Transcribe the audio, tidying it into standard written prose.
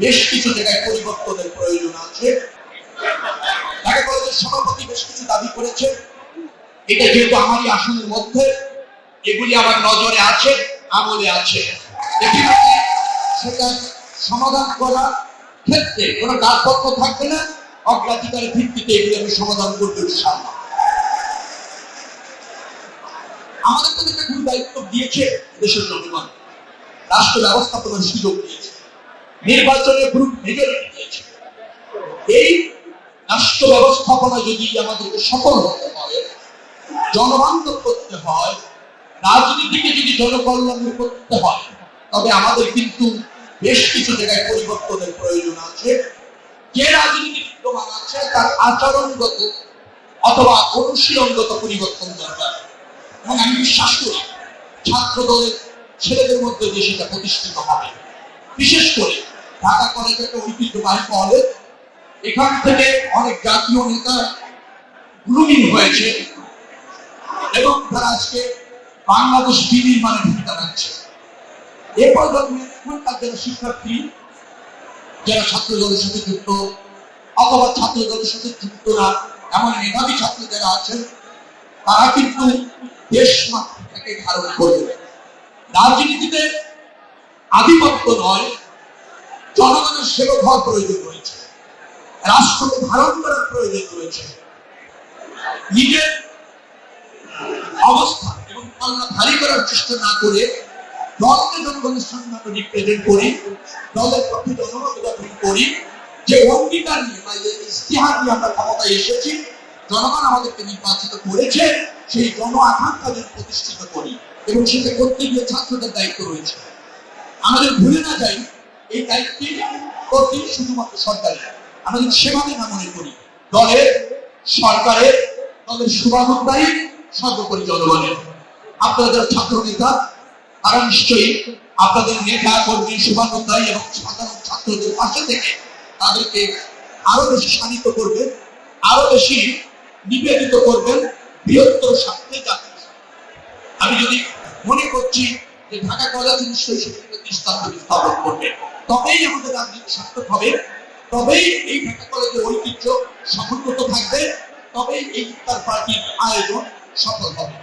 বেশ কিছু জায়গায় পরিবর্তনের প্রয়োজন আছে। ঢাকা কলেজের সভাপতি বেশ কিছু দাবি করেছে, এটা যেহেতু আমারই আসনের মধ্যে, এগুলি আমার নজরে আছে, আমলে আছে, সেটা সমাধান করার ক্ষেত্রে কোনো কার্পণ্য থাকবে না। অগ্রাধিকারের ভিত্তিতে এগুলি আমি সমাধান করতে ইনশাআল্লাহ। আমাদের তো একটা গুরু দায়িত্ব দিয়েছে দেশের জনগণ, রাষ্ট্র ব্যবস্থাপনার সুযোগ দিয়েছে, নির্বাচনের গ্রুপ মেজরিটি দিয়েছে। এই রাষ্ট্র ব্যবস্থাপনা যদি আমাদেরকে সফল হতে হয়, জনবান্ধব করতে হয়, রাজনীতিকে যদি জনকল্যাণ করতে হয়, তবে আমাদের কিন্তু বেশ কিছু জায়গায় পরিবর্তনের প্রয়োজন আছে। যে রাজনীতি বিদ্যমান আছে তার আচরণগত অথবা অনুশীলনগত পরিবর্তন দরকার, এবং আমি বিশ্বাস করি ছাত্র দলের ছেলেদের মধ্যে যে সেটা প্রতিষ্ঠিত হবে। বিশেষ করে ঢাকা কলেজ একটা ঐতিহ্যবাহী কলেজ, এখান থেকে অনেক জাতীয় নেতা গ্রুমিং হয়েছে এবং তারা আজকে বাংলাদেশ বিনির্মাণে ভূমিকা রাখছে। এ প্রজন্মে এখনকার যারা শিক্ষার্থী, যারা ছাত্র দলের সাথে যুক্ত অথবা ছাত্র দলের সাথে যুক্ত না, এমন মেধাবী ছাত্র যারা আছেন, তারা কিন্তু দেশ মাতৃকাকে ধারণ করবে। রাজনীতিতে আধিপত্য নয়, জনগণের সেবক হওয়ার প্রয়োজন রয়েছে, রাষ্ট্রকে ধারণ করার প্রয়োজন রয়েছে। নিজের অবস্থা এবং পাল্লা ভারী করার চেষ্টা না করে দলকে জনগণের সামনে রিপ্রেজেন্ট করি, দলের পক্ষে জনগণ গঠন করি, যে অঙ্গীকার নিয়ে বা যে ইস্তিহার নিয়ে আমরা ক্ষমতায় এসেছি, জনগণ আমাদেরকে নির্বাচিত করেছে, সেই জন আকাঙ্ক্ষাদের প্রতিষ্ঠিত করি, এবং সেটা করতে গিয়ে ছাত্রদের দায়িত্ব রয়েছে। আমাদের ভুলে না যাই এই দায়িত্বটি করতে শুধুমাত্র সরকারের, আমাদের সেভাবে না মনে করি দলের, সরকারের, দলের শুভানুধ্যায়ী, সর্বোপরি জনগণের। আপনারা যারা ছাত্র নেতা, তারা নিশ্চয়ই আপনাদের নেতা কর্মী, শুভানুধ্যায়ী এবং সাধারণ ছাত্রদের পাশে থেকে তাদেরকে আরো বেশি শানিত করবেন, আরো বেশি নিবেদিত করবেন বৃহত্তর স্বার্থে জাতির। আমি যদি মনে করছি যে ঢাকা কলেজ নিশ্চয়ই সেখানে দৃষ্টান্ত স্থাপন করবে, তবেই আমাদের রাজনীতি সার্থক হবে, তবেই এই ঢাকা কলেজের ঐতিহ্য সমুন্নত থাকবে, তবেই এই ইফতার পার্টির আয়োজন সফল হবে।